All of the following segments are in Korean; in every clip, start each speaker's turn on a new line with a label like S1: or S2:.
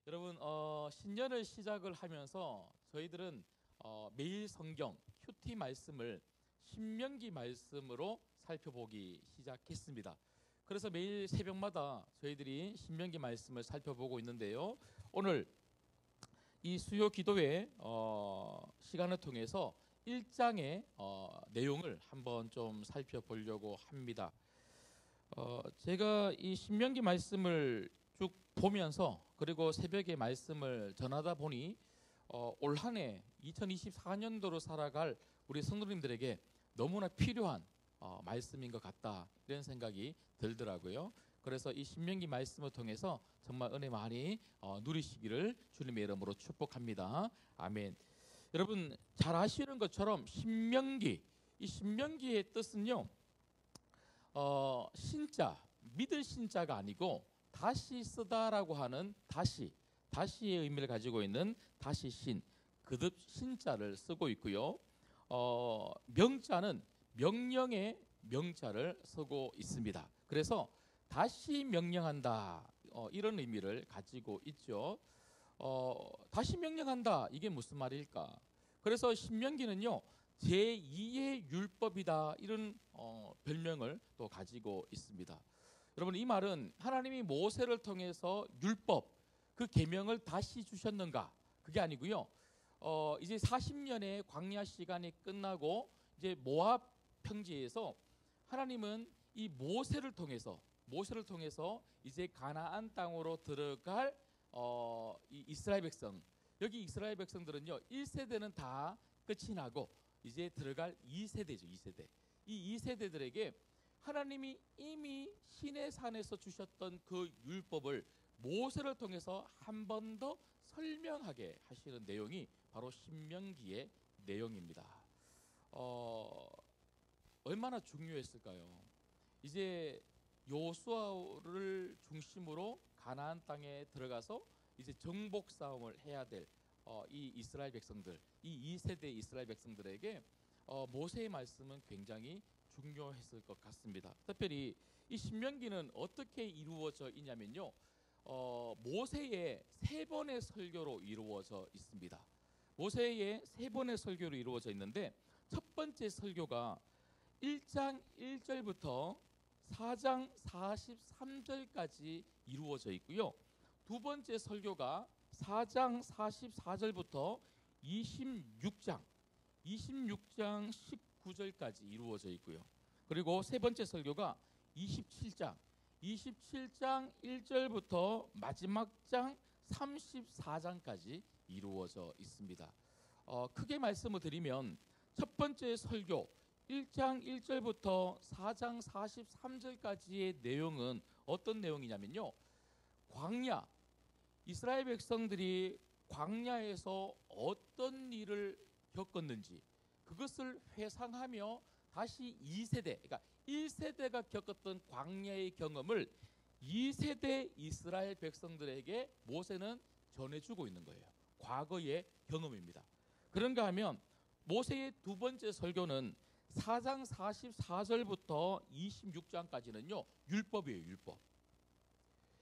S1: 여러분 신년을 시작을 하면서 저희들은 매일 성경 큐티 말씀을 신명기 말씀으로 살펴보기 시작했습니다. 그래서 매일 새벽마다 저희들이 신명기 말씀을 살펴보고 있는데요. 오늘 이 수요 기도회 시간을 통해서 1장의 내용을 한번 좀 살펴보려고 합니다. 제가 이 신명기 말씀을 쭉 보면서 그리고 새벽에 말씀을 전하다 보니 올 한 해 2024년도로 살아갈 우리 성도님들에게 너무나 필요한 말씀인 것 같다, 이런 생각이 들더라고요. 그래서 이 신명기 말씀을 통해서 정말 은혜 많이 누리시기를 주님의 이름으로 축복합니다. 아멘. 여러분 잘 아시는 것처럼 신명기, 이 신명기의 뜻은요, 신자, 믿을 신자가 아니고 다시 쓰다라고 하는 다시의 의미를 가지고 있는 다시 신, 그듭 신자를 쓰고 있고요. 명자는 명령의 명자를 쓰고 있습니다. 그래서 다시 명령한다, 이런 의미를 가지고 있죠. 다시 명령한다, 이게 무슨 말일까? 그래서 신명기는요, 제2의 율법이다, 이런 별명을 또 가지고 있습니다. 여러분 이 말은 하나님이 모세를 통해서 율법, 그 계명을 다시 주셨는가? 그게 아니고요. 이제 40년의 광야 시간이 끝나고 이제 모압 평지에서 하나님은 이 모세를 통해서 이제 가나안 땅으로 들어갈 이 이스라엘 백성, 여기 이스라엘 백성들은요 1세대는 다 끝이 나고 이제 들어갈 2세대죠. 2세대. 이 2세대들에게 하나님이 이미 시내 산에서 주셨던 그 율법을 모세를 통해서 한 번 더 설명하게 하시는 내용이 바로 신명기의 내용입니다. 얼마나 중요했을까요? 이제 요수아를 중심으로 가나안 땅에 들어가서 이제 정복 싸움을 해야 될 이 이스라엘 백성들, 이 2세대 이스라엘 백성들에게 모세의 말씀은 굉장히 중요했을 것 같습니다. 특별히 이 신명기는 어떻게 이루어져 있냐면요, 모세의 3번의 설교로 이루어져 있습니다. 모세의 3번의 설교로 이루어져 있는데, 첫 번째 설교가 1장 1절부터 4장 43절까지 이루어져 있고요. 두 번째 설교가 4장 44절부터 26장 19절까지 이루어져 있고요. 그리고 세 번째 설교가 27장 1절부터 마지막 장 34장까지 이루어져 있습니다. 크게 말씀을 드리면 첫 번째 설교 1장 1절부터 4장 43절까지의 내용은 어떤 내용이냐면요, 광야, 이스라엘 백성들이 광야에서 어떤 일을 겪었는지 그것을 회상하며 다시 2세대, 그러니까 1세대가 겪었던 광야의 경험을 2세대 이스라엘 백성들에게 모세는 전해주고 있는 거예요. 과거의 경험입니다. 그런가 하면 모세의 두 번째 설교는 4장 44절부터 26장까지는요 율법이에요. 율법.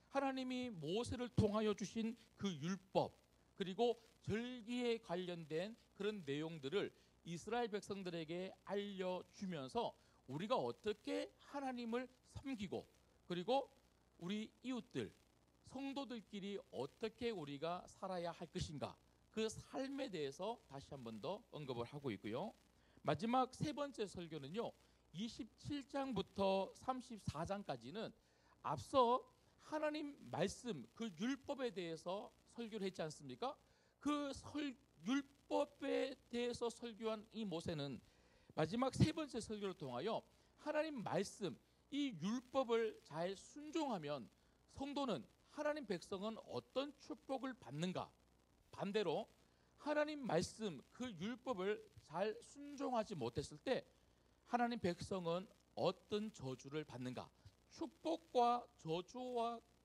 S1: 하나님이 모세를 통하여 주신 그 율법, 그리고 절기에 관련된 그런 내용들을 이스라엘 백성들에게 알려주면서 우리가 어떻게 하나님을 섬기고, 그리고 우리 이웃들, 성도들끼리 어떻게 우리가 살아야 할 것인가, 그 삶에 대해서 다시 한 번 더 언급을 하고 있고요. 마지막 세 번째 설교는요 27장부터 34장까지는 앞서 하나님 말씀, 그 율법에 대해서 설교를 했지 않습니까? 그 율법에 대해서 설교한 이 모세는 마지막 세 번째 설교를 통하여 하나님 말씀, 이 율법을 잘 순종하면 성도는, 하나님 백성은 어떤 축복을 받는가, 반대로 하나님 말씀, 그 율법을 잘 순종하지 못했을 때 하나님 백성은 어떤 저주를 받는가, 축복과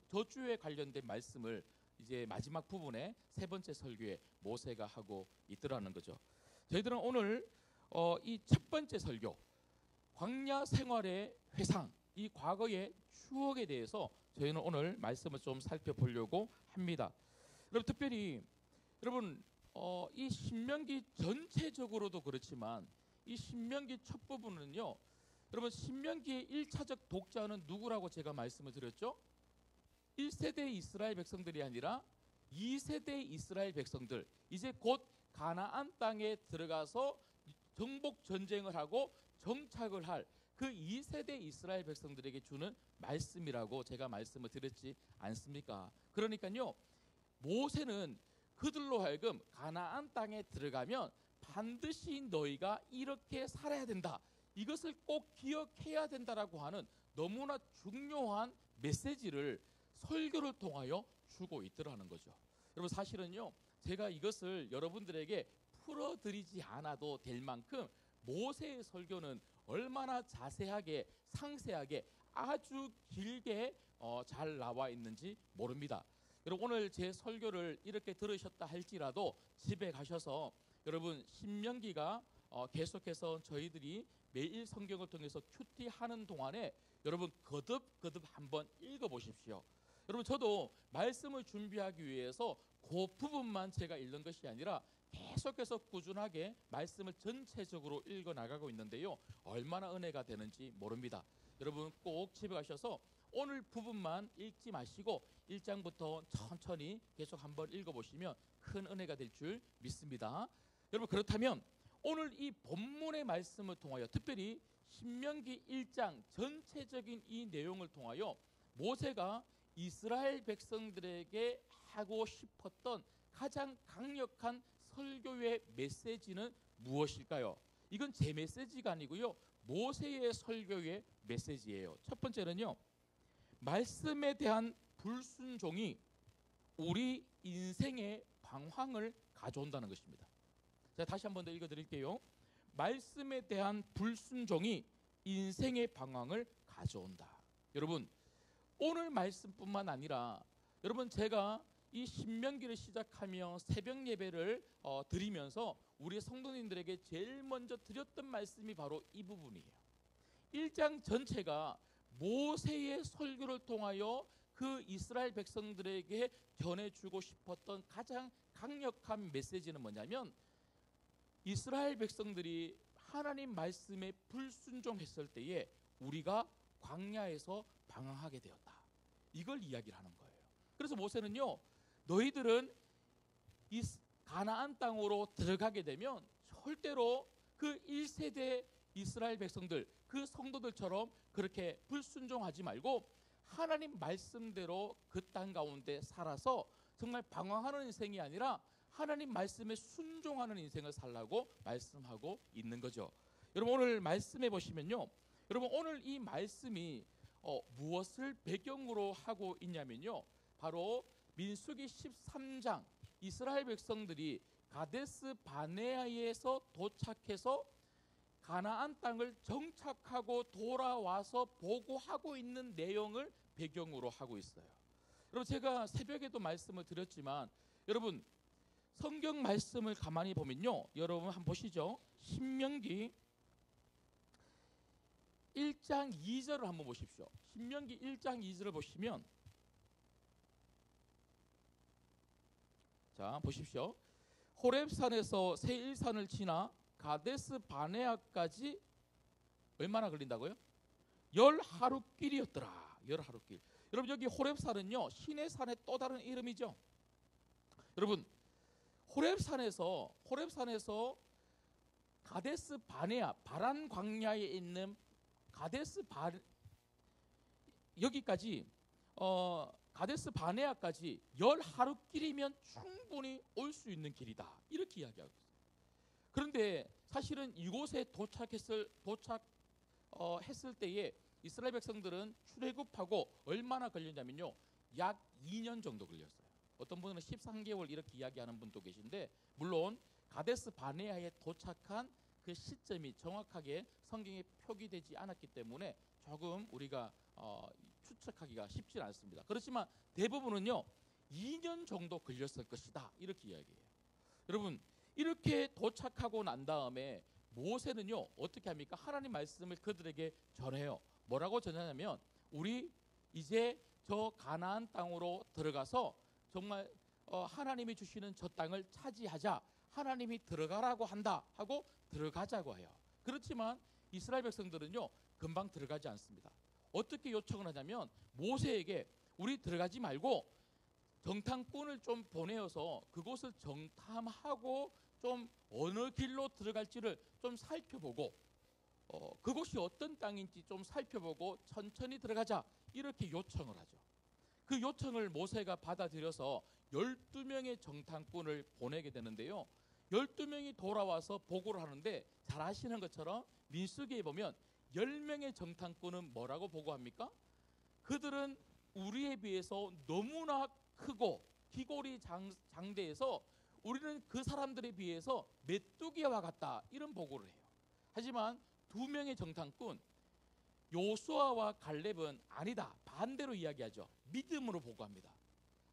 S1: 저주에 관련된 말씀을 이제 마지막 부분에 세 번째 설교에 모세가 하고 있더라는 거죠. 저희들은 오늘 이 첫 번째 설교, 광야 생활의 회상, 이 과거의 추억에 대해서 저희는 오늘 말씀을 좀 살펴보려고 합니다. 여러분 특별히 여러분 이 신명기 전체적으로도 그렇지만 이 신명기 첫 부분은요. 여러분 신명기의 1차적 독자는 누구라고 제가 말씀을 드렸죠? 1세대 이스라엘 백성들이 아니라 2세대 이스라엘 백성들, 이제 곧 가나안 땅에 들어가서 정복 전쟁을 하고 정착을 할 그 2세대 이스라엘 백성들에게 주는 말씀이라고 제가 말씀을 드렸지 않습니까? 그러니까요, 모세는 그들로 하여금 가나안 땅에 들어가면 반드시 너희가 이렇게 살아야 된다, 이것을 꼭 기억해야 된다라고 하는 너무나 중요한 메시지를 설교를 통하여 주고 있더라는 거죠. 여러분 사실은요, 제가 이것을 여러분들에게 풀어드리지 않아도 될 만큼 모세의 설교는 얼마나 자세하게 상세하게 아주 길게 잘 나와 있는지 모릅니다. 여러분 오늘 제 설교를 이렇게 들으셨다 할지라도 집에 가셔서 여러분 신명기가 계속해서 저희들이 매일 성경을 통해서 큐티하는 동안에 여러분 거듭 한번 읽어보십시오. 여러분 저도 말씀을 준비하기 위해서 그 부분만 제가 읽는 것이 아니라 계속해서 꾸준하게 말씀을 전체적으로 읽어나가고 있는데요, 얼마나 은혜가 되는지 모릅니다. 여러분 꼭 집에 가셔서 오늘 부분만 읽지 마시고 1장부터 천천히 계속 한번 읽어보시면 큰 은혜가 될 줄 믿습니다. 여러분 그렇다면 오늘 이 본문의 말씀을 통하여, 특별히 신명기 1장 전체적인 이 내용을 통하여 모세가 이스라엘 백성들에게 하고 싶었던 가장 강력한 설교의 메시지는 무엇일까요? 이건 제 메시지가 아니고요, 모세의 설교의 메시지예요. 첫 번째는요, 말씀에 대한 불순종이 우리 인생의 방황을 가져온다는 것입니다. 제가 다시 한 번 더 읽어드릴게요. 말씀에 대한 불순종이 인생의 방황을 가져온다. 여러분 오늘 말씀뿐만 아니라 여러분 제가 이 신명기를 시작하며 새벽 예배를 드리면서 우리 성도님들에게 제일 먼저 드렸던 말씀이 바로 이 부분이에요. 1장 전체가 모세의 설교를 통하여 그 이스라엘 백성들에게 전해주고 싶었던 가장 강력한 메시지는 뭐냐면, 이스라엘 백성들이 하나님 말씀에 불순종했을 때에 우리가 광야에서 방황하게 되었다, 이걸 이야기를 하는 거예요. 그래서 모세는요, 너희들은 이 가나안 땅으로 들어가게 되면 절대로 그 1세대 이스라엘 백성들, 그 성도들처럼 그렇게 불순종하지 말고 하나님 말씀대로 그 땅 가운데 살아서 정말 방황하는 인생이 아니라 하나님 말씀에 순종하는 인생을 살라고 말씀하고 있는 거죠. 여러분 오늘 말씀해 보시면요, 여러분 오늘 이 말씀이 무엇을 배경으로 하고 있냐면요, 바로 민수기 13장 이스라엘 백성들이 가데스 바네아에서 도착해서 가나안 땅을 정착하고 돌아와서 보고하고 있는 내용을 배경으로 하고 있어요. 여러분 제가 새벽에도 말씀을 드렸지만 여러분 성경 말씀을 가만히 보면요, 여러분 한번 보시죠. 신명기 1장 2절을 한번 보십시오. 신명기 1장 2절을 보시면, 자 보십시오. 호렙산에서 세일산을 지나 가데스 바네아까지 얼마나 걸린다고요? 10하루길이었더라. 10하루길. 여러분 여기 호렙산은요, 신의 산의 또 다른 이름이죠. 여러분 호렙산에서 가데스 바네아, 바란 광야에 있는 여기까지 가데스 바네아까지 10하루길이면 충분히 올 수 있는 길이다, 이렇게 이야기하고 있어요. 그런데 사실은 이곳에 도착했을 때에 이스라엘 백성들은 출애굽하고 얼마나 걸렸냐면요, 약 2년 정도 걸렸어요. 어떤 분은 13개월 이렇게 이야기하는 분도 계신데, 물론 가데스 바네아에 도착한 그 시점이 정확하게 성경에 표기되지 않았기 때문에 조금 우리가 추측하기가 쉽지 않습니다. 그렇지만 대부분은요 2년 정도 걸렸을 것이다, 이렇게 이야기해요. 여러분 이렇게 도착하고 난 다음에 모세는요 어떻게 합니까? 하나님 말씀을 그들에게 전해요. 뭐라고 전하냐면, 우리 이제 저 가나안 땅으로 들어가서 정말 하나님이 주시는 저 땅을 차지하자, 하나님이 들어가라고 한다 하고 들어가자고 해요. 그렇지만 이스라엘 백성들은요 금방 들어가지 않습니다. 어떻게 요청을 하냐면 모세에게 우리 들어가지 말고 정탐꾼을 좀 보내어서 그곳을 정탐하고 좀 어느 길로 들어갈지를 좀 살펴보고 그곳이 어떤 땅인지 좀 살펴보고 천천히 들어가자, 이렇게 요청을 하죠. 그 요청을 모세가 받아들여서 12명의 정탐꾼을 보내게 되는데요, 12명이 돌아와서 보고를 하는데 잘 아시는 것처럼 민수기에 보면 10명의 정탐꾼은 뭐라고 보고합니까? 그들은 우리에 비해서 너무나 크고 기골이 장대해서 우리는 그 사람들에 비해서 메뚜기와 같다, 이런 보고를 해요. 하지만 2명의 정탐꾼 요수아와 갈렙은 아니다, 반대로 이야기하죠. 믿음으로 보고합니다.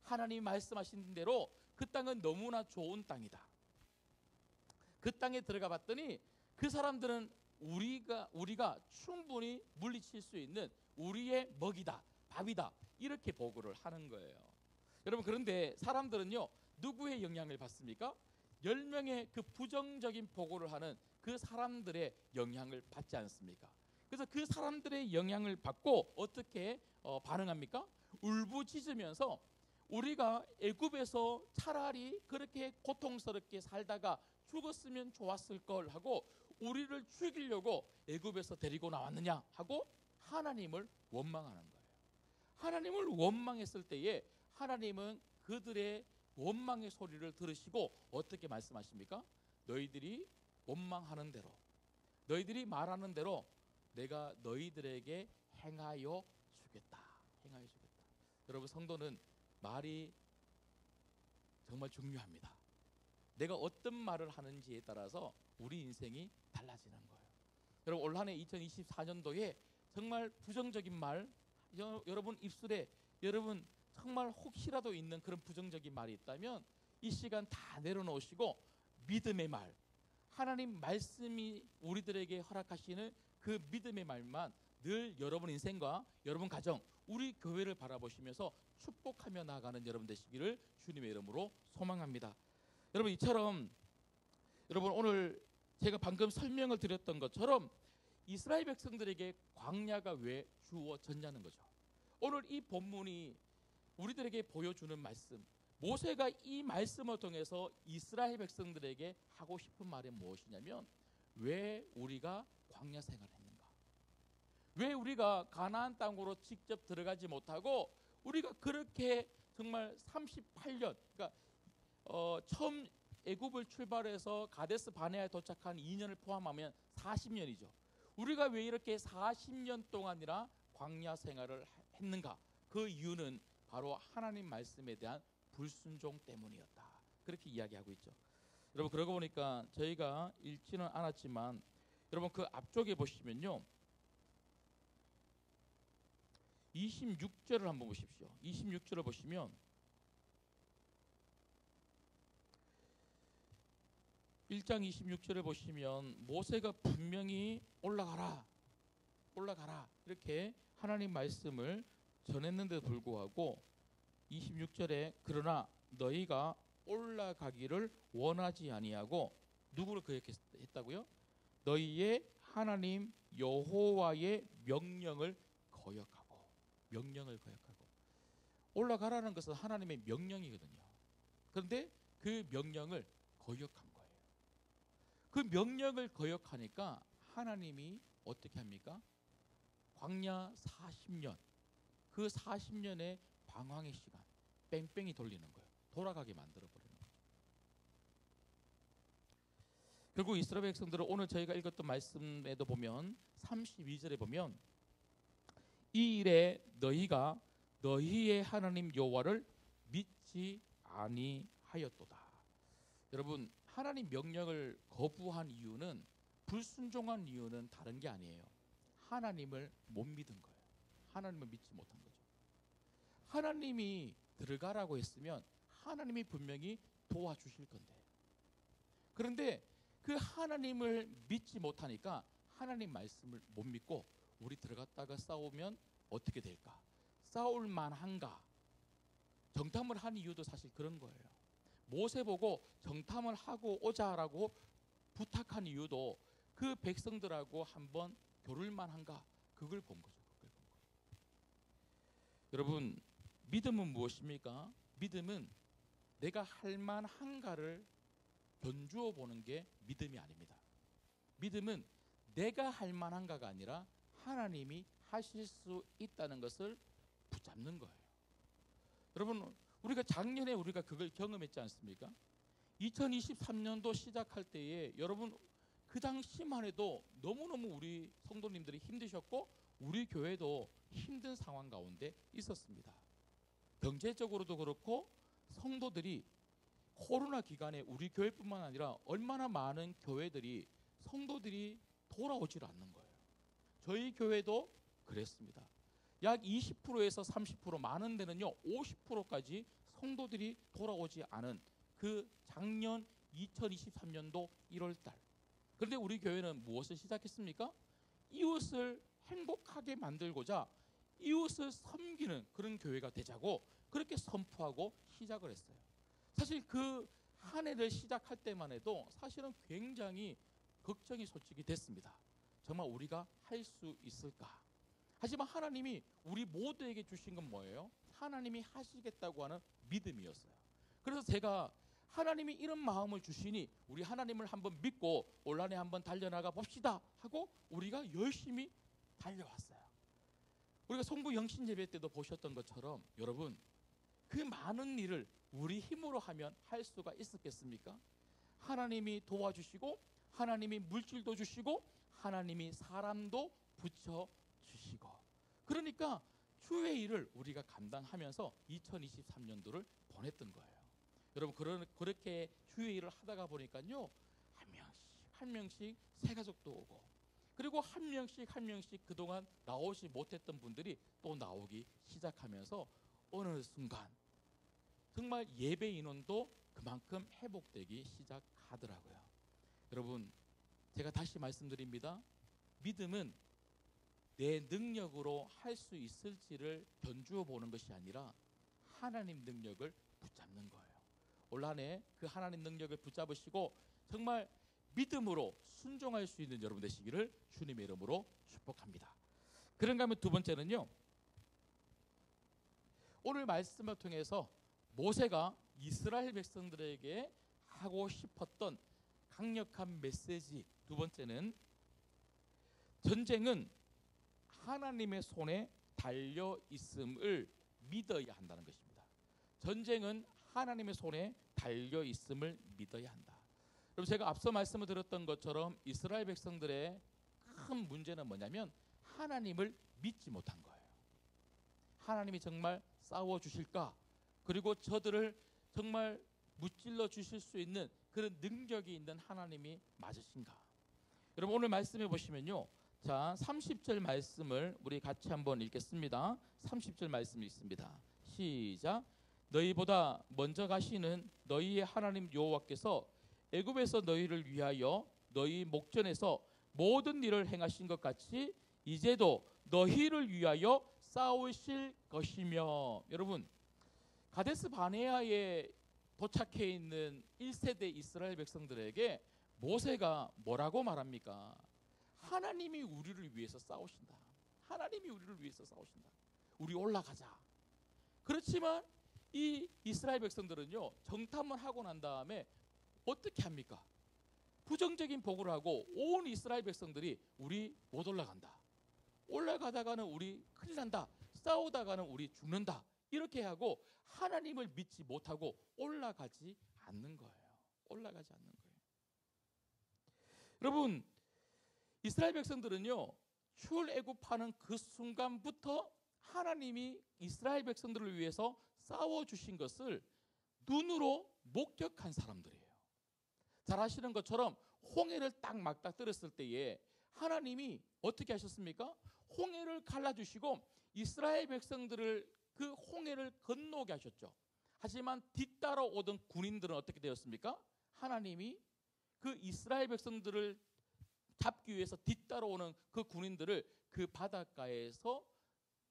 S1: 하나님이 말씀하신 대로 그 땅은 너무나 좋은 땅이다. 그 땅에 들어가 봤더니 그 사람들은 우리가 충분히 물리칠 수 있는 우리의 먹이다, 밥이다, 이렇게 보고를 하는 거예요. 여러분, 그런데 사람들은요 누구의 영향을 받습니까? 10명의 그 부정적인 보고를 하는 그 사람들의 영향을 받지 않습니까? 그래서 그 사람들의 영향을 받고 어떻게 반응합니까? 울부짖으면서 우리가 애굽에서 차라리 그렇게 고통스럽게 살다가 죽었으면 좋았을 걸 하고 우리를 죽이려고 애굽에서 데리고 나왔느냐 하고 하나님을 원망하는 거예요. 하나님을 원망했을 때에 하나님은 그들의 원망의 소리를 들으시고 어떻게 말씀하십니까? 너희들이 원망하는 대로, 너희들이 말하는 대로 내가 너희들에게 행하여 주겠다. 행하여 주겠다. 여러분, 성도는 말이 정말 중요합니다. 내가 어떤 말을 하는지에 따라서 우리 인생이 달라지는 거예요. 여러분, 올 한 해 2024년도에 정말 부정적인 말, 여러분 입술에 여러분 정말 혹시라도 있는 그런 부정적인 말이 있다면 이 시간 다 내려놓으시고 믿음의 말, 하나님 말씀이 우리들에게 허락하시는 그 믿음의 말만 늘 여러분 인생과 여러분 가정, 우리 교회를 바라보시면서 축복하며 나아가는 여러분 되시기를 주님의 이름으로 소망합니다. 여러분, 이처럼 여러분 오늘 제가 방금 설명을 드렸던 것처럼 이스라엘 백성들에게 광야가 왜 주어졌냐는 거죠. 오늘 이 본문이 우리들에게 보여주는 말씀, 모세가 이 말씀을 통해서 이스라엘 백성들에게 하고 싶은 말이 무엇이냐면 왜 우리가 광야 생활을 했는가, 왜 우리가 가나안 땅으로 직접 들어가지 못하고 우리가 그렇게 정말 38년, 그러니까 처음 애굽을 출발해서 가데스 바네아에 도착한 2년을 포함하면 40년이죠. 우리가 왜 이렇게 40년 동안이나 광야 생활을 했는가? 그 이유는 바로 하나님 말씀에 대한 불순종 때문이었다, 그렇게 이야기하고 있죠. 여러분, 그러고 보니까 저희가 읽지는 않았지만 여러분 그 앞쪽에 보시면요 26절을 한번 보십시오. 26절을 보시면 1장 26절을 보시면 모세가 분명히 올라가라 이렇게 하나님 말씀을 전했는데도 불구하고 26절에 그러나 너희가 올라가기를 원하지 아니하고 누구를 거역했다고요? 너희의 하나님 여호와의 명령을 거역하고. 올라가라는 것은 하나님의 명령이거든요. 그런데 그 명령을 거역한 거예요. 그 명령을 거역하니까 하나님이 어떻게 합니까? 광야 40년, 그 40년의 방황의 시간 뺑뺑이 돌리는 거예요. 돌아가게 만들어버리는 거죠. 결국 이스라엘 백성들은 오늘 저희가 읽었던 말씀에도 보면 32절에 보면 이 일에 너희가 너희의 하나님 여호와를 믿지 아니하였도다. 여러분, 하나님 명령을 거부한 이유는, 불순종한 이유는 다른 게 아니에요. 하나님을 못 믿은 거예요. 하나님을 믿지 못한 거죠. 하나님이 들어가라고 했으면 하나님이 분명히 도와주실 건데, 그런데 그 하나님을 믿지 못하니까 하나님 말씀을 못 믿고 우리 들어갔다가 싸우면 어떻게 될까? 싸울 만한가? 정탐을 한 이유도 사실 그런 거예요. 모세 보고 정탐을 하고 오자라고 부탁한 이유도 그 백성들하고 한번 겨룰 만한가, 그걸 본 거죠. 그걸 본 거예요. 여러분, 믿음은 무엇입니까? 믿음은 내가 할 만한가를 견주어 보는 게 믿음이 아닙니다. 믿음은 내가 할 만한가가 아니라 하나님이 하실 수 있다는 것을 붙잡는 거예요. 여러분, 우리가 작년에 우리가 그걸 경험했지 않습니까? 2023년도 시작할 때에 여러분, 그 당시만 해도 너무너무 우리 성도님들이 힘드셨고 우리 교회도 힘든 상황 가운데 있었습니다. 경제적으로도 그렇고 성도들이 코로나 기간에 우리 교회뿐만 아니라 얼마나 많은 교회들이 성도들이 돌아오질 않는 거예요. 저희 교회도 그랬습니다. 약 20%에서 30%, 많은 데는요 50%까지 성도들이 돌아오지 않은 그 작년 2023년도 1월달. 그런데 우리 교회는 무엇을 시작했습니까? 이웃을 행복하게 만들고자 이웃을 섬기는 그런 교회가 되자고 그렇게 선포하고 시작을 했어요. 사실 그 한 해를 시작할 때만 해도 사실은 굉장히 걱정이 솔직히 됐습니다. 정말 우리가 할 수 있을까? 하지만 하나님이 우리 모두에게 주신 건 뭐예요? 하나님이 하시겠다고 하는 믿음이었어요. 그래서 제가 하나님이 이런 마음을 주시니 우리 하나님을 한번 믿고 올 한해 한번 달려나가 봅시다 하고 우리가 열심히 달려왔어요. 우리가 송부 영신 예배 때도 보셨던 것처럼 여러분, 그 많은 일을 우리 힘으로 하면 할 수가 있었겠습니까? 하나님이 도와주시고 하나님이 물질도 주시고 하나님이 사람도 붙여주시고, 그러니까 주의 일을 우리가 감당하면서 2023년도를 보냈던 거예요. 여러분, 그렇게 주의 일을 하다가 보니까요 한 명씩 새 가족도 오고, 그리고 한 명씩 그동안 나오지 못했던 분들이 또 나오기 시작하면서 어느 순간 정말 예배 인원도 그만큼 회복되기 시작하더라고요. 여러분, 제가 다시 말씀드립니다. 믿음은 내 능력으로 할 수 있을지를 견주어 보는 것이 아니라 하나님 능력을 붙잡는 거예요. 올 한해 그 하나님 능력을 붙잡으시고 정말 믿음으로 순종할 수 있는 여러분 되시기를 주님의 이름으로 축복합니다. 그런가 하면 두 번째는요, 오늘 말씀을 통해서 모세가 이스라엘 백성들에게 하고 싶었던 강력한 메시지, 두 번째는 전쟁은 하나님의 손에 달려 있음을 믿어야 한다는 것입니다. 전쟁은 하나님의 손에 달려 있음을 믿어야 한다. 여러분, 제가 앞서 말씀을 드렸던 것처럼 이스라엘 백성들의 큰 문제는 뭐냐면 하나님을 믿지 못한 거예요. 하나님이 정말 싸워 주실까? 그리고 저들을 정말 무찔러 주실 수 있는 그런 능력이 있는 하나님이 맞으신가? 여러분, 오늘 말씀해 보시면요, 자 30절 말씀을 우리 같이 한번 읽겠습니다. 30절 말씀 읽습니다. 시작. 너희보다 먼저 가시는 너희의 하나님 여호와께서 애굽에서 너희를 위하여 너희 목전에서 모든 일을 행하신 것 같이 이제도 너희를 위하여 싸우실 것이며. 여러분, 가데스 바네아에 도착해 있는 1세대 이스라엘 백성들에게 모세가 뭐라고 말합니까? 하나님이 우리를 위해서 싸우신다. 하나님이 우리를 위해서 싸우신다. 우리 올라가자. 그렇지만 이 이스라엘 백성들은요, 정탐을 하고 난 다음에 어떻게 합니까? 부정적인 보고를 하고 온 이스라엘 백성들이 우리 못 올라간다. 올라가다가는 우리 큰일 난다. 싸우다가는 우리 죽는다. 이렇게 하고 하나님을 믿지 못하고 올라가지 않는 거예요. 올라가지 않는 거예요. 여러분, 이스라엘 백성들은요, 출애굽하는 그 순간부터 하나님이 이스라엘 백성들을 위해서 싸워주신 것을 눈으로 목격한 사람들이에요. 잘 아시는 것처럼 홍해를 딱 맞닥뜨렸을 때에 하나님이 어떻게 하셨습니까? 홍해를 갈라주시고 이스라엘 백성들을 그 홍해를 건너게 하셨죠. 하지만 뒤따라 오던 군인들은 어떻게 되었습니까? 하나님이 그 이스라엘 백성들을 잡기 위해서 뒤따라오는 그 군인들을 그 바닷가에서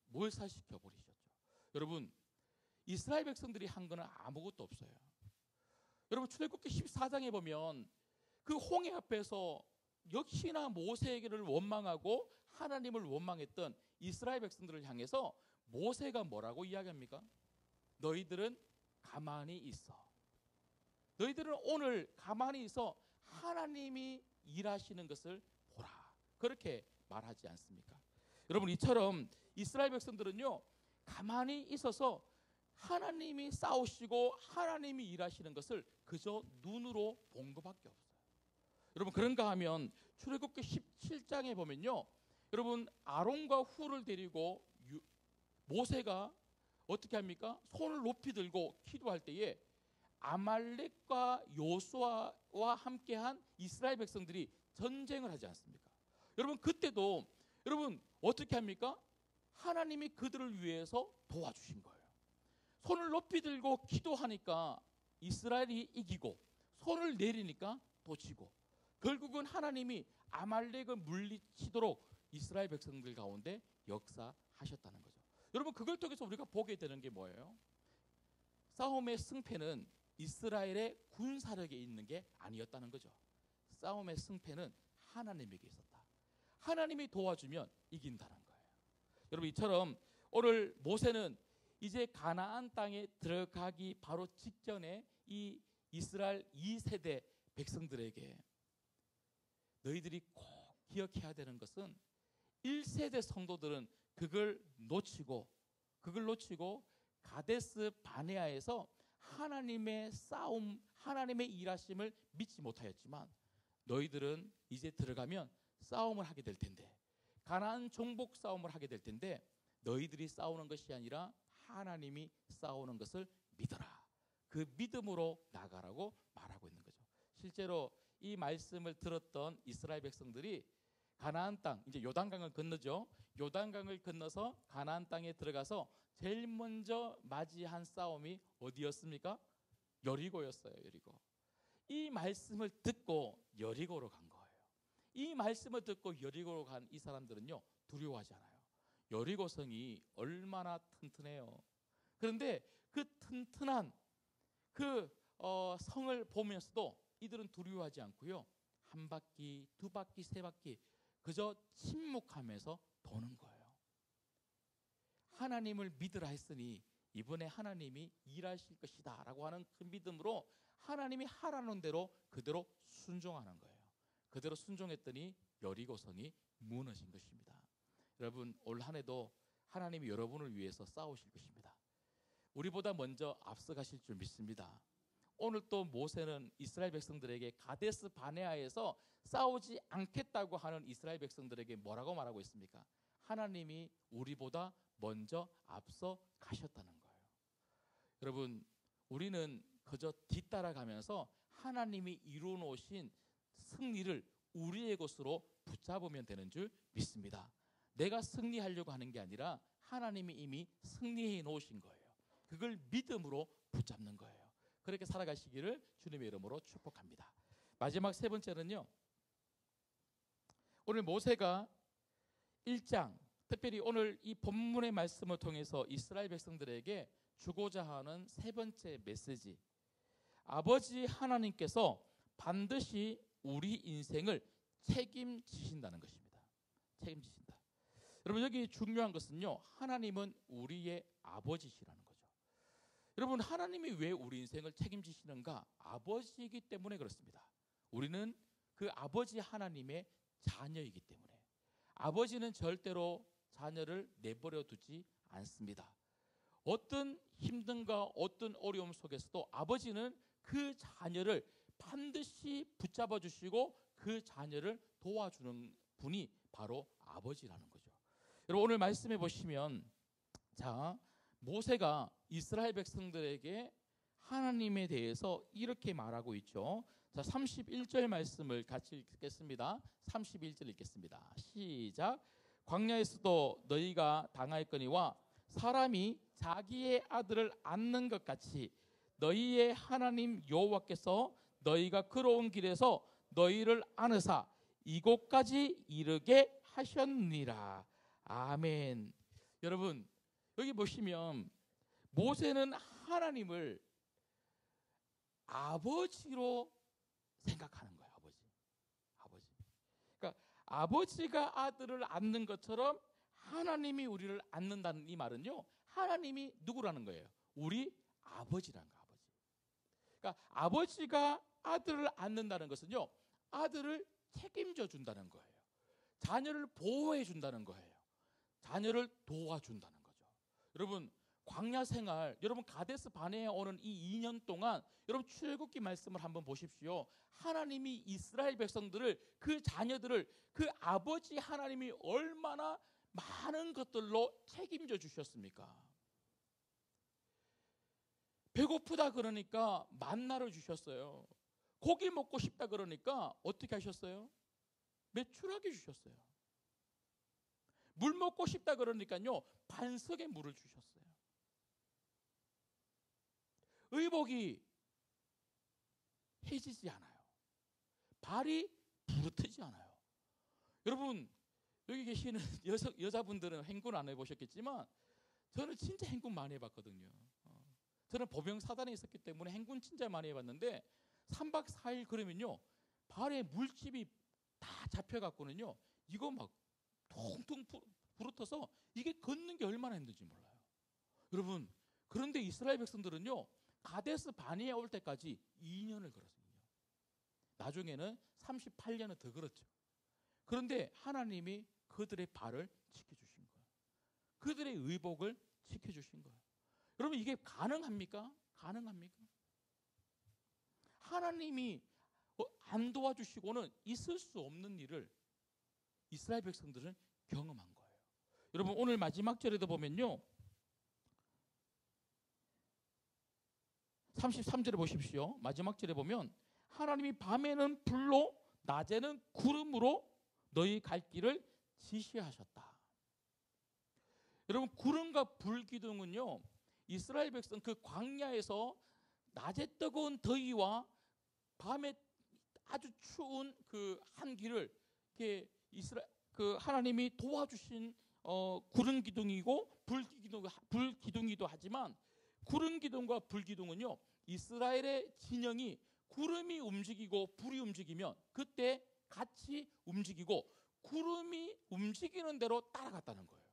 S1: 몰살시켜 버리셨죠. 여러분, 이스라엘 백성들이 한 거는 아무것도 없어요. 여러분 출애굽기 14장에 보면 그 홍해 앞에서 역시나 모세를 원망하고 하나님을 원망했던 이스라엘 백성들을 향해서 모세가 뭐라고 이야기합니까? 너희들은 가만히 있어. 너희들은 오늘 가만히 있어 하나님이 일하시는 것을 보라. 그렇게 말하지 않습니까? 여러분 이처럼 이스라엘 백성들은요 가만히 있어서 하나님이 싸우시고 하나님이 일하시는 것을 그저 눈으로 본 것밖에 없어요. 여러분 그런가 하면 출애굽기 17장에 보면요 여러분 아론과 훌을 데리고 모세가 어떻게 합니까? 손을 높이 들고 기도할 때에 아말렉과 요수아와 함께한 이스라엘 백성들이 전쟁을 하지 않습니까? 여러분 그때도 여러분 어떻게 합니까? 하나님이 그들을 위해서 도와주신 거예요. 손을 높이 들고 기도하니까 이스라엘이 이기고 손을 내리니까 또 지고 결국은 하나님이 아말렉을 물리치도록 이스라엘 백성들 가운데 역사하셨다는 거죠. 여러분 그걸 통해서 우리가 보게 되는 게 뭐예요? 싸움의 승패는 이스라엘의 군사력에 있는 게 아니었다는 거죠. 싸움의 승패는 하나님에게 있었다. 하나님이 도와주면 이긴다는 거예요. 여러분 이처럼 오늘 모세는 이제 가나안 땅에 들어가기 바로 직전에 이 이스라엘 2세대 백성들에게 너희들이 꼭 기억해야 되는 것은 1세대 성도들은 그걸 놓치고 가데스 바네아에서 하나님의 싸움, 하나님의 일하심을 믿지 못하였지만 너희들은 이제 들어가면 싸움을 하게 될 텐데 가나안 정복 싸움을 하게 될 텐데 너희들이 싸우는 것이 아니라 하나님이 싸우는 것을 믿어라. 그 믿음으로 나가라고 말하고 있는 거죠. 실제로 이 말씀을 들었던 이스라엘 백성들이 가나안 땅, 이제 요단강을 건너죠. 요단강을 건너서 가나안 땅에 들어가서 제일 먼저 맞이한 싸움이 어디였습니까? 여리고였어요. 여리고. 이 말씀을 듣고 여리고로 간 거예요. 이 말씀을 듣고 여리고로 간 이 사람들은요 두려워하지 않아요. 여리고성이 얼마나 튼튼해요. 그런데 그 튼튼한 그 성을 보면서도 이들은 두려워하지 않고요. 한 바퀴, 두 바퀴, 세 바퀴 그저 침묵하면서 도는 거예요. 하나님을 믿으라 했으니 이번에 하나님이 일하실 것이다 라고 하는 그 믿음으로 하나님이 하라는 대로 그대로 순종하는 거예요. 그대로 순종했더니 여리고성이 무너진 것입니다. 여러분 올 한 해도 하나님이 여러분을 위해서 싸우실 것입니다. 우리보다 먼저 앞서가실 줄 믿습니다. 오늘 또 모세는 이스라엘 백성들에게 가데스 바네아에서 싸우지 않겠다고 하는 이스라엘 백성들에게 뭐라고 말하고 있습니까? 하나님이 우리보다 먼저 앞서 가셨다는 거예요. 여러분 우리는 그저 뒤따라가면서 하나님이 이루어놓으신 승리를 우리의 것으로 붙잡으면 되는 줄 믿습니다. 내가 승리하려고 하는 게 아니라 하나님이 이미 승리해 놓으신 거예요. 그걸 믿음으로 붙잡는 거예요. 그렇게 살아가시기를 주님의 이름으로 축복합니다. 마지막 세 번째는요. 오늘 모세가 1장 특별히 오늘 이 본문의 말씀을 통해서 이스라엘 백성들에게 주고자 하는 세 번째 메시지, 아버지 하나님께서 반드시 우리 인생을 책임지신다는 것입니다. 책임지신다. 여러분 여기 중요한 것은요, 하나님은 우리의 아버지시라는 거죠. 여러분 하나님이 왜 우리 인생을 책임지시는가? 아버지이기 때문에 그렇습니다. 우리는 그 아버지 하나님의 자녀이기 때문에. 아버지는 절대로 자녀를 내버려 두지 않습니다. 어떤 힘든가 어떤 어려움 속에서도 아버지는 그 자녀를 반드시 붙잡아 주시고 그 자녀를 도와주는 분이 바로 아버지라는 거죠. 여러분 오늘 말씀해 보시면 자 모세가 이스라엘 백성들에게 하나님에 대해서 이렇게 말하고 있죠. 자 31절 말씀을 같이 읽겠습니다. 31절 읽겠습니다. 시작. 광야에서도 너희가 당하였거니와 사람이 자기의 아들을 안는 것 같이 너희의 하나님 여호와께서 너희가 걸어온 길에서 너희를 안으사 이곳까지 이르게 하셨느니라. 아멘. 여러분 여기 보시면 모세는 하나님을 아버지로 생각하는 거예요. 아버지. 그러니까 아버지가 아들을 안는 것처럼 하나님이 우리를 안는다는 이 말은요, 하나님이 누구라는 거예요? 우리 아버지라는 거예요. 아버지. 그러니까 아버지가 아들을 안는다는 것은요, 아들을 책임져 준다는 거예요. 자녀를 보호해 준다는 거예요. 자녀를 도와준다는 거죠. 여러분, 광야 생활, 여러분 가데스 바네에 오는 이 2년 동안 여러분 출애굽기 말씀을 한번 보십시오. 하나님이 이스라엘 백성들을, 그 자녀들을 그 아버지 하나님이 얼마나 많은 것들로 책임져 주셨습니까? 배고프다 그러니까 만나를 주셨어요. 고기 먹고 싶다 그러니까 어떻게 하셨어요? 메추라기 주셨어요. 물 먹고 싶다 그러니까요, 반석의 물을 주셨어요. 의복이 해지지 않아요. 발이 부르트지 않아요. 여러분, 여기 계시는 여자분들은 행군 안 해보셨겠지만 저는 진짜 행군 많이 해봤거든요. 저는 보병사단에 있었기 때문에 행군 진짜 많이 해봤는데 3박 4일 그러면요, 발에 물집이 다 잡혀갖고는요, 이거 막 통통 부르터서 이게 걷는 게 얼마나 힘든지 몰라요. 여러분, 그런데 이스라엘 백성들은요, 가데스 바네에 올 때까지 2년을 걸었습니다. 나중에는 38년을 더 걸었죠. 그런데 하나님이 그들의 발을 지켜주신 거예요. 그들의 의복을 지켜주신 거예요. 여러분, 이게 가능합니까? 가능합니까? 하나님이 안 도와주시고는 있을 수 없는 일을 이스라엘 백성들은 경험한 거예요. 여러분, 오늘 마지막 절에도 보면요, 33절에 보십시오. 마지막 절에 보면 하나님이 밤에는 불로 낮에는 구름으로 너희 갈 길을 지시하셨다. 여러분, 구름과 불 기둥은요, 이스라엘 백성 그 광야에서 낮에 뜨거운 더위와 밤에 아주 추운 그 한기를 이렇게 그 하나님이 도와주신 구름 기둥이고 불 기둥이기도 하지만, 구름 기둥과 불 기둥은요, 이스라엘의 진영이 구름이 움직이고 불이 움직이면 그때 같이 움직이고 구름이 움직이는 대로 따라갔다는 거예요.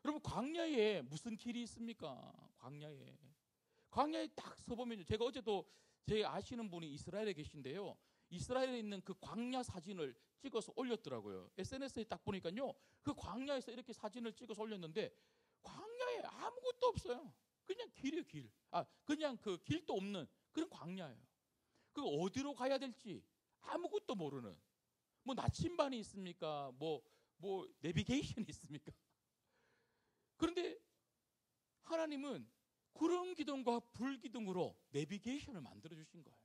S1: 여러분, 광야에 무슨 길이 있습니까? 광야에 딱 서보면요, 제가 어제도 제 아시는 분이 이스라엘에 계신데요, 이스라엘에 있는 그 광야 사진을 찍어서 올렸더라고요. SNS에 딱 보니까요, 그 광야에서 이렇게 사진을 찍어서 올렸는데 광야에 아무것도 없어요. 그냥 길이에요, 길. 그냥 그 길도 없는 그런 광야예요. 그 어디로 가야 될지 아무것도 모르는, 뭐 나침반이 있습니까? 뭐 내비게이션이 있습니까? 그런데 하나님은 구름 기둥과 불 기둥으로 내비게이션을 만들어 주신 거예요.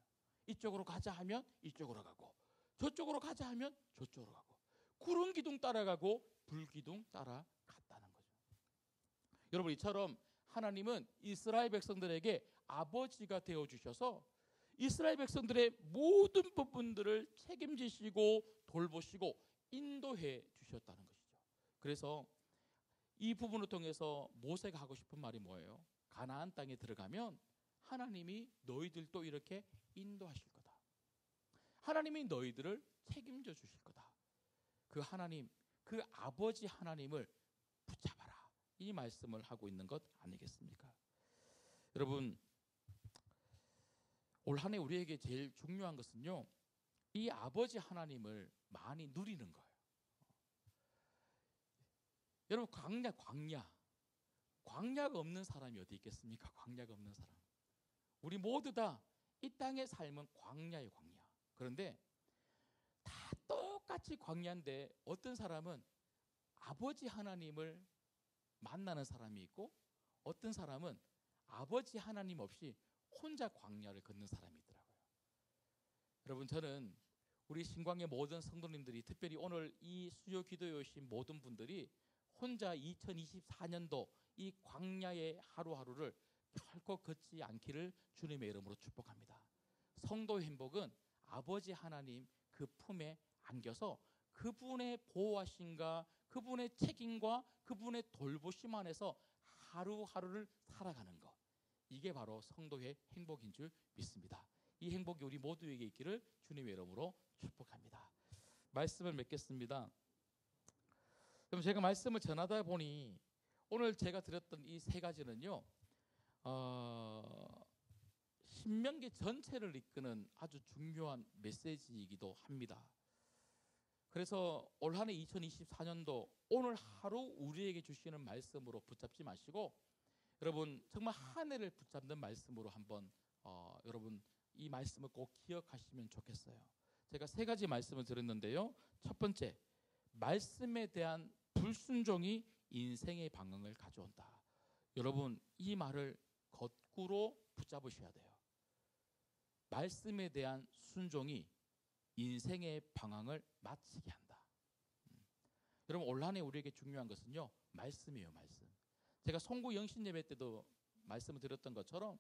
S1: 이쪽으로 가자 하면 이쪽으로 가고, 저쪽으로 가자 하면 저쪽으로 가고, 구름 기둥 따라가고 불 기둥 따라갔다는 거죠. 여러분, 이처럼 하나님은 이스라엘 백성들에게 아버지가 되어 주셔서 이스라엘 백성들의 모든 부분들을 책임지시고 돌보시고 인도해 주셨다는 것이죠. 그래서 이 부분을 통해서 모세가 하고 싶은 말이 뭐예요? 가나안 땅에 들어가면 하나님이 너희들도 이렇게 인도하실 거다. 하나님이 너희들을 책임져 주실 거다. 그 하나님, 그 아버지 하나님을 붙잡아라. 이 말씀을 하고 있는 것 아니겠습니까? 여러분, 올 한 해 우리에게 제일 중요한 것은요, 이 아버지 하나님을 많이 누리는 거예요. 여러분, 광야가 없는 사람이 어디 있겠습니까? 광야가 없는 사람. 우리 모두 다 이 땅의 삶은 광야예요, 광야. 그런데 다 똑같이 광야인데 어떤 사람은 아버지 하나님을 만나는 사람이 있고, 어떤 사람은 아버지 하나님 없이 혼자 광야를 걷는 사람이 있더라고요. 여러분, 저는 우리 신광의 모든 성도님들이, 특별히 오늘 이 수요 기도에 오신 모든 분들이 혼자 2024년도 이 광야의 하루하루를 결코 걷지 않기를 주님의 이름으로 축복합니다. 성도의 행복은 아버지 하나님 그 품에 안겨서 그분의 보호하심과 그분의 책임과 그분의 돌보심 안에서 하루하루를 살아가는 것, 이게 바로 성도의 행복인 줄 믿습니다. 이 행복이 우리 모두에게 있기를 주님의 이름으로 축복합니다. 말씀을 맺겠습니다. 그럼 제가 말씀을 전하다 보니 오늘 제가 드렸던 이 세 가지는요, 신명기 전체를 이끄는 아주 중요한 메시지이기도 합니다. 그래서 올 한 해 2024년도 오늘 하루 우리에게 주시는 말씀으로 붙잡지 마시고 여러분 정말 한 해를 붙잡는 말씀으로 한번 여러분 이 말씀을 꼭 기억하시면 좋겠어요. 제가 세 가지 말씀을 드렸는데요. 첫 번째, 말씀에 대한 불순종이 인생의 방향을 가져온다. 여러분 이 말을 거꾸로 붙잡으셔야 돼요. 말씀에 대한 순종이 인생의 방향을 맞추게 한다. 여러분 올 한 해 우리에게 중요한 것은요, 말씀이에요. 말씀. 제가 송구 영신 예배 때도 말씀을 드렸던 것처럼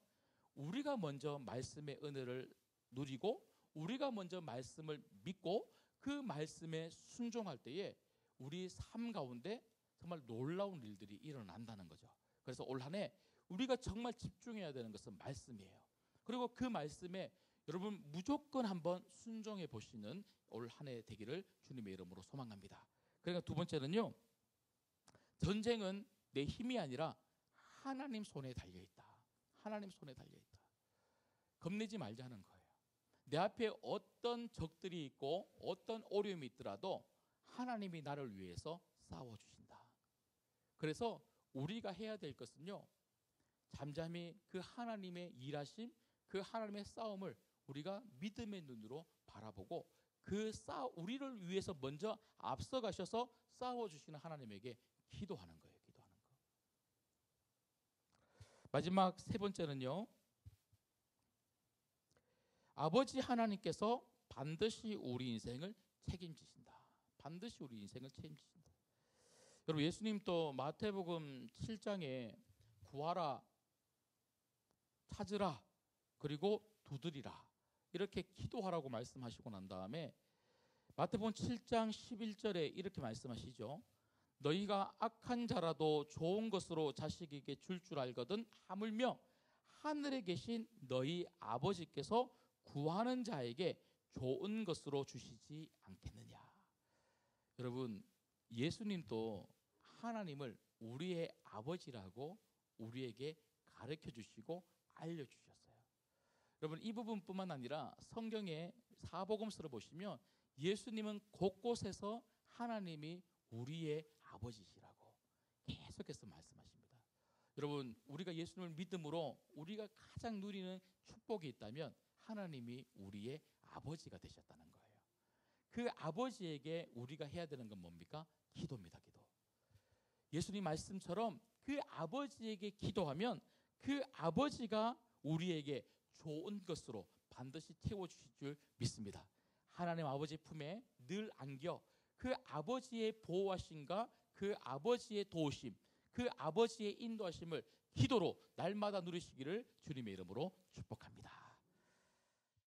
S1: 우리가 먼저 말씀의 은혜를 누리고 우리가 먼저 말씀을 믿고 그 말씀에 순종할 때에 우리 삶 가운데 정말 놀라운 일들이 일어난다는 거죠. 그래서 올 한 해 우리가 정말 집중해야 되는 것은 말씀이에요. 그리고 그 말씀에 여러분 무조건 한번 순종해 보시는 올 한 해 되기를 주님의 이름으로 소망합니다. 그러니까 두 번째는요, 전쟁은 내 힘이 아니라 하나님 손에 달려있다. 하나님 손에 달려있다. 겁내지 말자는 거예요. 내 앞에 어떤 적들이 있고 어떤 어려움이 있더라도 하나님이 나를 위해서 싸워주신다. 그래서 우리가 해야 될 것은요, 잠잠히 그 하나님의 일하심, 그 하나님의 싸움을 우리가 믿음의 눈으로 바라보고 우리를 위해서 먼저 앞서가셔서 싸워주시는 하나님에게 기도하는 거예요. 기도하는 거. 마지막 세 번째는요, 아버지 하나님께서 반드시 우리 인생을 책임지신다. 반드시 우리 인생을 책임지신다. 여러분 예수님 또 마태복음 7장에 구하라, 찾으라, 그리고 두드리라 이렇게 기도하라고 말씀하시고 난 다음에 마태복음 7장 11절에 이렇게 말씀하시죠. 너희가 악한 자라도 좋은 것으로 자식에게 줄 알거든 하물며 하늘에 계신 너희 아버지께서 구하는 자에게 좋은 것으로 주시지 않겠느냐. 여러분 예수님도 하나님을 우리의 아버지라고 우리에게 가르쳐 주시고 알려주셨어요. 여러분 이 부분뿐만 아니라 성경의 사복음서를 보시면 예수님은 곳곳에서 하나님이 우리의 아버지시라고 계속해서 말씀하십니다. 여러분 우리가 예수님을 믿음으로 우리가 가장 누리는 축복이 있다면 하나님이 우리의 아버지가 되셨다는 거예요. 그 아버지에게 우리가 해야 되는 건 뭡니까? 기도입니다. 기도. 예수님 말씀처럼 그 아버지에게 기도하면 그 아버지가 우리에게 좋은 것으로 반드시 채워주실 줄 믿습니다. 하나님 아버지 품에 늘 안겨 그 아버지의 보호하심과 그 아버지의 도우심, 그 아버지의 인도하심을 기도로 날마다 누리시기를 주님의 이름으로 축복합니다.